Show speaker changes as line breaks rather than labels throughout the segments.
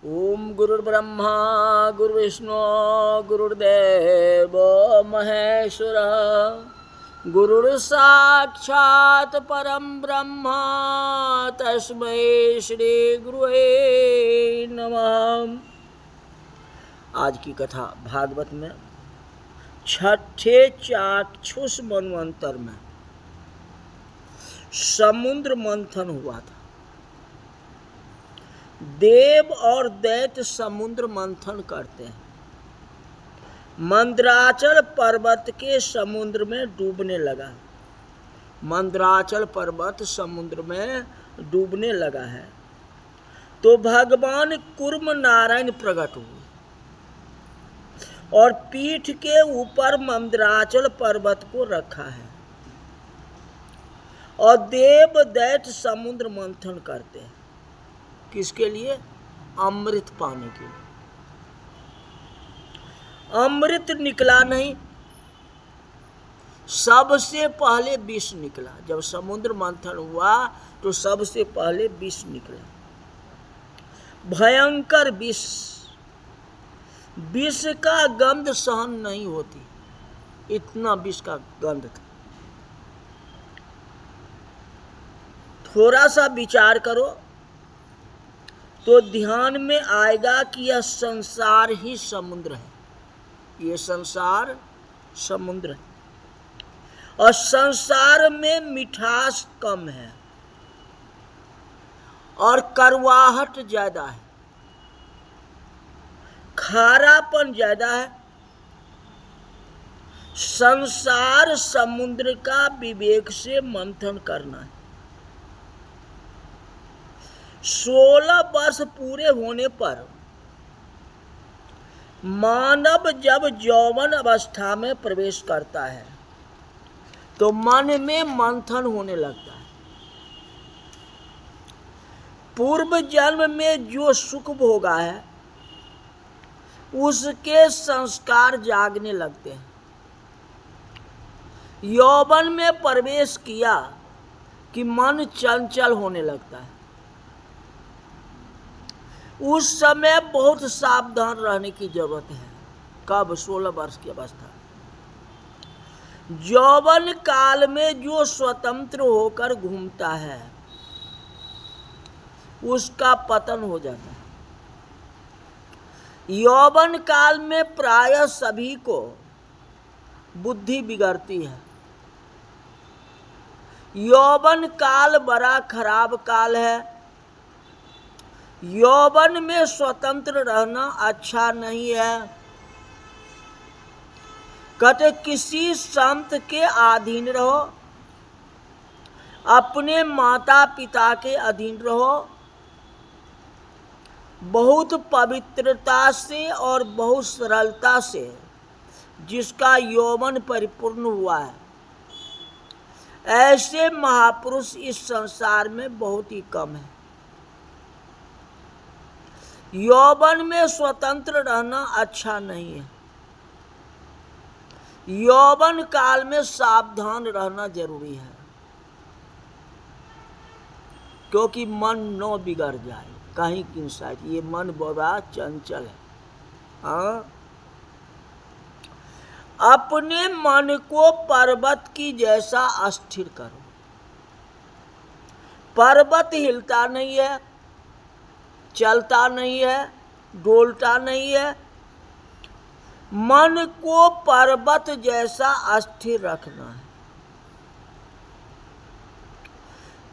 ओम गुरुर्ब्रह्मा गुरुर्विष्णु गुरुर्देव महेश्वर गुरुर्साक्षात् परम ब्रह्म तस्मै श्री गुरुवे नमः। आज की कथा भागवत में छठे चाक्षुष मनवंतर में समुद्र मंथन हुआ था। देव और दैत्य समुद्र मंथन करते हैं। मंदराचल पर्वत के समुद्र में डूबने लगा। मंदराचल पर्वत समुद्र में डूबने लगा है तो भगवान कूर्म नारायण प्रकट हुए और पीठ के ऊपर मंदराचल पर्वत को रखा है और देव दैत्य समुद्र मंथन करते हैं। किसके लिए? अमृत पाने के लिए। अमृत निकला नहीं, सबसे पहले विष निकला। जब समुद्र मंथन हुआ तो सबसे पहले विष निकला, भयंकर विष। विष का गंध सहन नहीं होती, इतना विष का गंध था। थोड़ा सा विचार करो तो ध्यान में आएगा कि यह संसार ही समुद्र है। ये संसार समुद्र है और संसार में मिठास कम है और कड़वाहट ज्यादा है, खारापन ज्यादा है। संसार समुद्र का विवेक से मंथन करना है। 16 वर्ष पूरे होने पर मानव जब यौवन अवस्था में प्रवेश करता है तो मन में मंथन होने लगता है। पूर्व जन्म में जो सुख भोगा है उसके संस्कार जागने लगते हैं। यौवन में प्रवेश किया कि मन चंचल होने लगता है। उस समय बहुत सावधान रहने की जरूरत है। कब? 16 वर्ष की अवस्था। यौवन काल में जो स्वतंत्र होकर घूमता है उसका पतन हो जाता है। यौवन काल में प्रायः सभी को बुद्धि बिगड़ती है। यौवन काल बड़ा खराब काल है। यौवन में स्वतंत्र रहना अच्छा नहीं है। कहते किसी संत के अधीन रहो, अपने माता पिता के अधीन रहो, बहुत पवित्रता से और बहुत सरलता से जिसका यौवन परिपूर्ण हुआ है, ऐसे महापुरुष इस संसार में बहुत ही कम है। यौवन में स्वतंत्र रहना अच्छा नहीं है। यौवन काल में सावधान रहना जरूरी है क्योंकि मन न बिगड़ जाए कहीं की साइड। ये मन बड़ा चंचल है। हाँ, अपने मन को पर्वत की जैसा अस्थिर करो। पर्वत हिलता नहीं है, चलता नहीं है, डोलता नहीं है। मन को पर्वत जैसा स्थिर रखना है।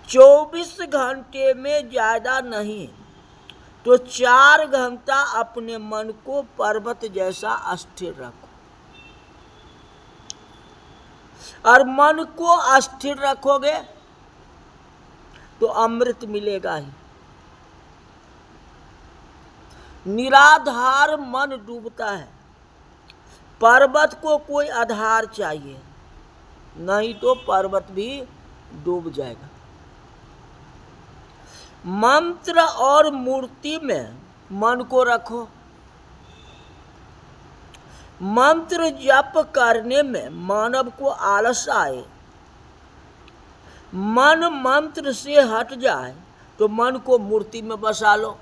24 घंटे में ज्यादा नहीं तो 4 घंटा अपने मन को पर्वत जैसा स्थिर रखो। और मन को स्थिर रखोगे तो अमृत मिलेगा ही। निराधार मन डूबता है। पर्वत को कोई आधार चाहिए, नहीं तो पर्वत भी डूब जाएगा। मंत्र और मूर्ति में मन को रखो। मंत्र जप करने में मानव को आलस आए, मन मंत्र से हट जाए तो मन को मूर्ति में बसा लो।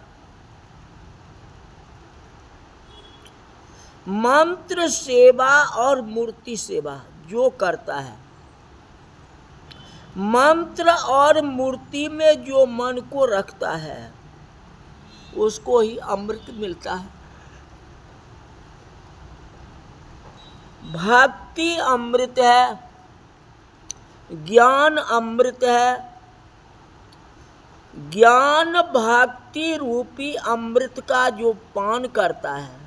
मंत्र सेवा और मूर्ति सेवा जो करता है, मंत्र और मूर्ति में जो मन को रखता है उसको ही अमृत मिलता है। भक्ति अमृत है, ज्ञान अमृत है। ज्ञान भक्ति रूपी अमृत का जो पान करता है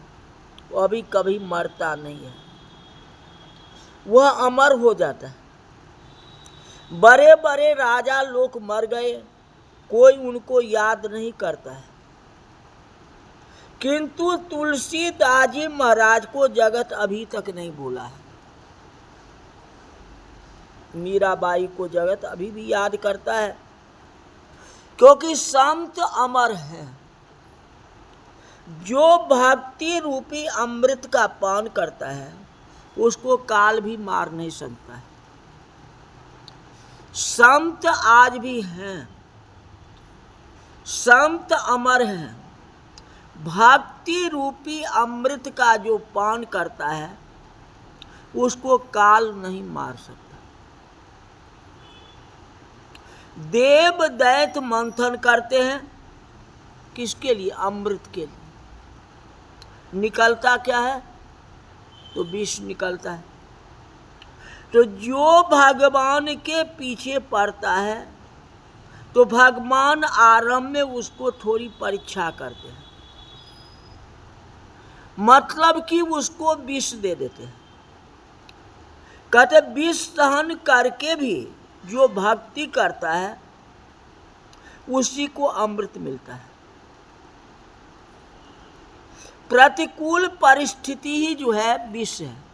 वो अभी कभी मरता नहीं है, वह अमर हो जाता है। बड़े बड़े राजा लोग मर गए, कोई उनको याद नहीं करता है, किंतु तुलसीदास जी महाराज को जगत अभी तक नहीं भूला है। मीराबाई को जगत अभी भी याद करता है, क्योंकि संत अमर है। जो भक्ति रूपी अमृत का पान करता है उसको काल भी मार नहीं सकता है। संत आज भी हैं, संत अमर हैं। भक्ति रूपी अमृत का जो पान करता है उसको काल नहीं मार सकता। देव दैत्य मंथन करते हैं, किसके लिए? अमृत के लिए। निकलता क्या है? तो विष निकलता है। तो जो भगवान के पीछे पड़ता है तो भगवान आरंभ में उसको थोड़ी परीक्षा करते हैं, मतलब कि उसको विष दे देते हैं। कहते विष सहन करके भी जो भक्ति करता है उसी को अमृत मिलता है। प्रतिकूल परिस्थिति ही जो है विष है।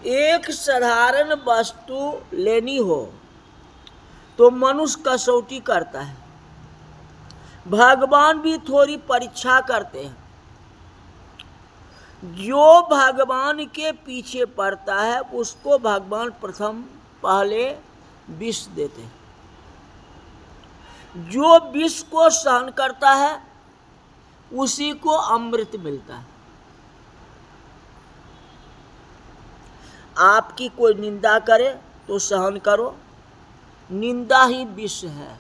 एक साधारण वस्तु लेनी हो तो मनुष्य कसौटी करता है, भगवान भी थोड़ी परीक्षा करते हैं। जो भगवान के पीछे पड़ता है उसको भगवान प्रथम पहले विष देते हैं। जो विष को सहन करता है उसी को अमृत मिलता है। आपकी कोई निंदा करे तो सहन करो, निंदा ही विष है।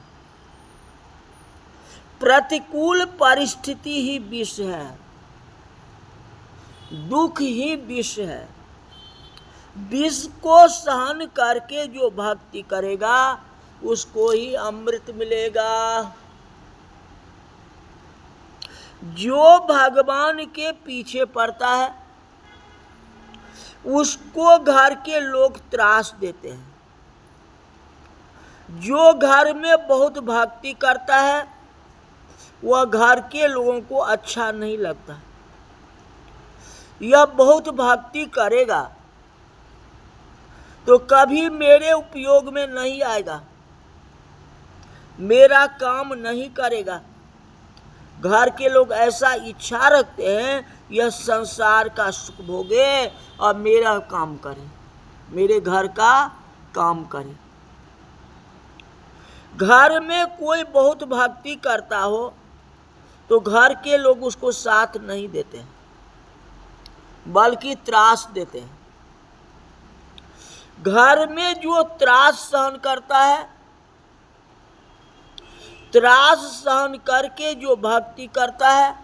प्रतिकूल परिस्थिति ही विष है, दुख ही विष है। विष को सहन करके जो भक्ति करेगा उसको ही अमृत मिलेगा। जो भगवान के पीछे पड़ता है उसको घर के लोग त्रास देते हैं। जो घर में बहुत भक्ति करता है वह घर के लोगों को अच्छा नहीं लगता। यह बहुत भक्ति करेगा तो कभी मेरे उपयोग में नहीं आएगा, मेरा काम नहीं करेगा। घर के लोग ऐसा इच्छा रखते हैं यह संसार का सुख भोगे और मेरा काम करे, मेरे घर का काम करे। घर में कोई बहुत भक्ति करता हो तो घर के लोग उसको साथ नहीं देते हैं, बल्कि त्रास देते हैं। घर में जो त्रास सहन करता है, त्रास सहन करके जो भक्ति करता है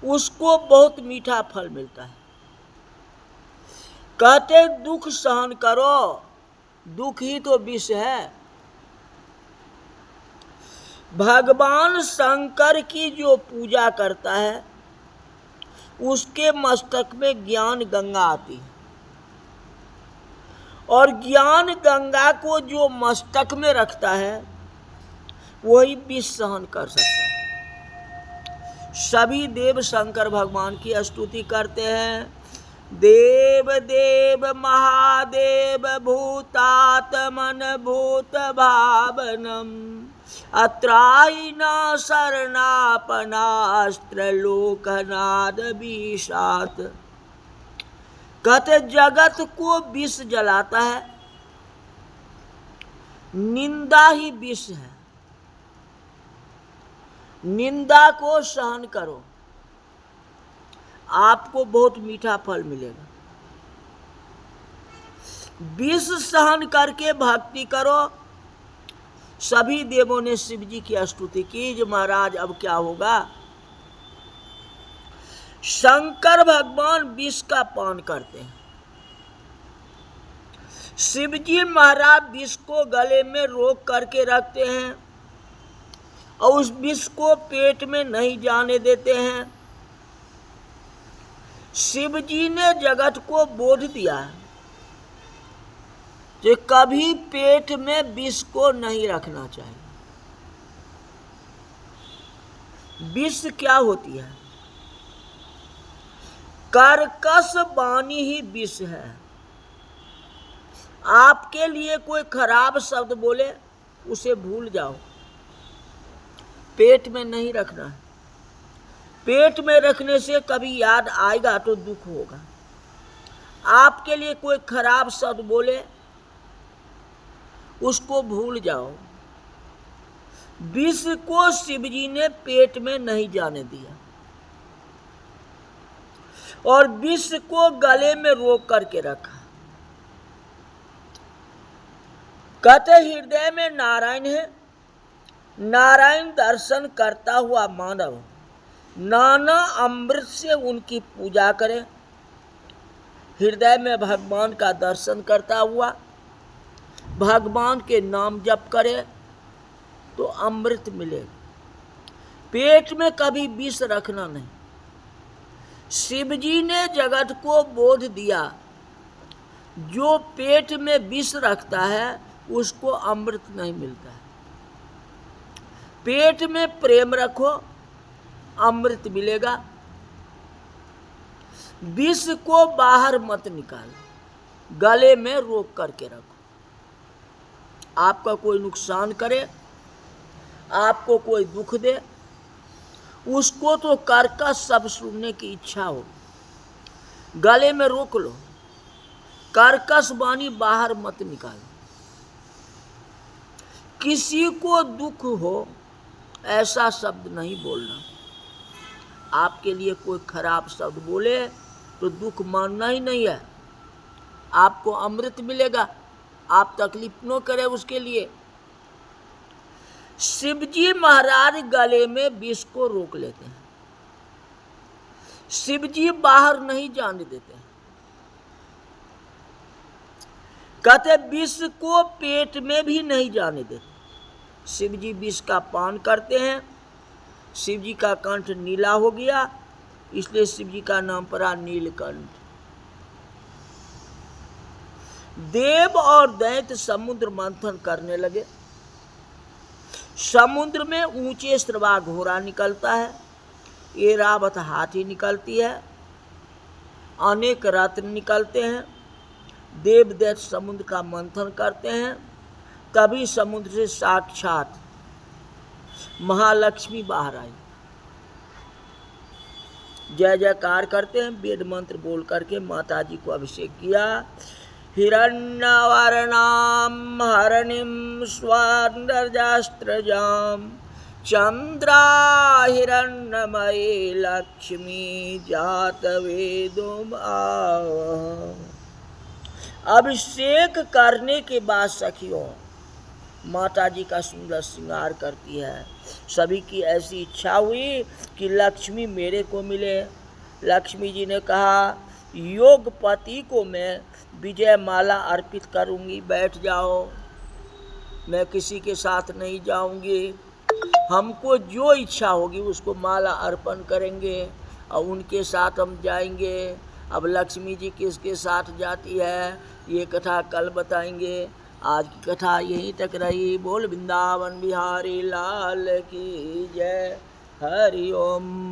उसको बहुत मीठा फल मिलता है। कहते दुख सहन करो, दुख ही तो विष है। भगवान शंकर की जो पूजा करता है उसके मस्तक में ज्ञान गंगा आती है, और ज्ञान गंगा को जो मस्तक में रखता है वही विष सहन कर सकता है। सभी देव शंकर भगवान की स्तुति करते हैं। देव देव महादेव भूतात्मन भूत भावनम अत्रायिना शरणापनास्त्र लोकनाद विषात। कहते जगत को विष जलाता है, निंदा ही विष है। निंदा को सहन करो, आपको बहुत मीठा फल मिलेगा। विष सहन करके भक्ति करो। सभी देवों ने शिव जी की स्तुति की, जो महाराज अब क्या होगा। शंकर भगवान विष का पान करते हैं। शिव जी महाराज विष को गले में रोक करके रखते हैं और उस विष को पेट में नहीं जाने देते हैं। शिव जी ने जगत को बोध दिया है कि कभी पेट में विष को नहीं रखना चाहिए। विष क्या होती है? कर्कश वाणी ही विष है। आपके लिए कोई खराब शब्द बोले, उसे भूल जाओ, पेट में नहीं रखना है। पेट में रखने से कभी याद आएगा तो दुख होगा। आपके लिए कोई खराब शब्द बोले, उसको भूल जाओ। विष को शिवजी ने पेट में नहीं जाने दिया और विष को गले में रोक करके रखा। कहते हृदय में नारायण है। नारायण दर्शन करता हुआ मानव नाना अमृत से उनकी पूजा करे। हृदय में भगवान का दर्शन करता हुआ भगवान के नाम जप करे तो अमृत मिलेगा। पेट में कभी विष रखना नहीं। शिवजी ने जगत को बोध दिया, जो पेट में विष रखता है उसको अमृत नहीं मिलता है। पेट में प्रेम रखो, अमृत मिलेगा। विष को बाहर मत निकालो, गले में रोक करके रखो। आपका कोई नुकसान करे, आपको कोई दुख दे, उसको तो कर्कश शब्द सुनने की इच्छा हो, गले में रोक लो। कर्कश वाणी बाहर मत निकालो। किसी को दुख हो ऐसा शब्द नहीं बोलना। आपके लिए कोई खराब शब्द बोले तो दुख मानना ही नहीं है। आपको अमृत मिलेगा, आप तकलीफ न करें उसके लिए। शिवजी महाराज गले में विष को रोक लेते हैं। शिवजी बाहर नहीं जाने देते हैं। कहते विष को पेट में भी नहीं जाने देते। शिवजी विष का पान करते हैं। शिवजी का कंठ नीला हो गया, इसलिए शिवजी का नाम पड़ा नीलकंठ। देव और दैत्य समुद्र मंथन करने लगे। समुद्र में ऊंचे श्रवा घोड़ा निकलता है, ऐरावत हाथी निकलती है, अनेक रत्न निकलते हैं। देव दैत्य समुद्र का मंथन करते हैं। तभी समुद्र से साक्षात महालक्ष्मी बाहर आई। जय जयकार करते हैं, वेद मंत्र बोल करके माता जी को अभिषेक किया। हिरण्यवर्णां हरणिं स्वार्णजास्त्रजां चंद्रा हिरण्यमयी लक्ष्मी जातवेदोम आवह। अभिषेक करने के बाद सखियों माता जी का सुंदर श्रृंगार करती है। सभी की ऐसी इच्छा हुई कि लक्ष्मी मेरे को मिले। लक्ष्मी जी ने कहा योगपति को मैं विजय माला अर्पित करूंगी, बैठ जाओ, मैं किसी के साथ नहीं जाऊंगी। हमको जो इच्छा होगी उसको माला अर्पण करेंगे और उनके साथ हम जाएंगे। अब लक्ष्मी जी किसके साथ जाती है ये कथा कल बताएंगे। आज की कथा यहीं तक रही। बोल वृंदावन बिहारी लाल की जय। हरि ओम।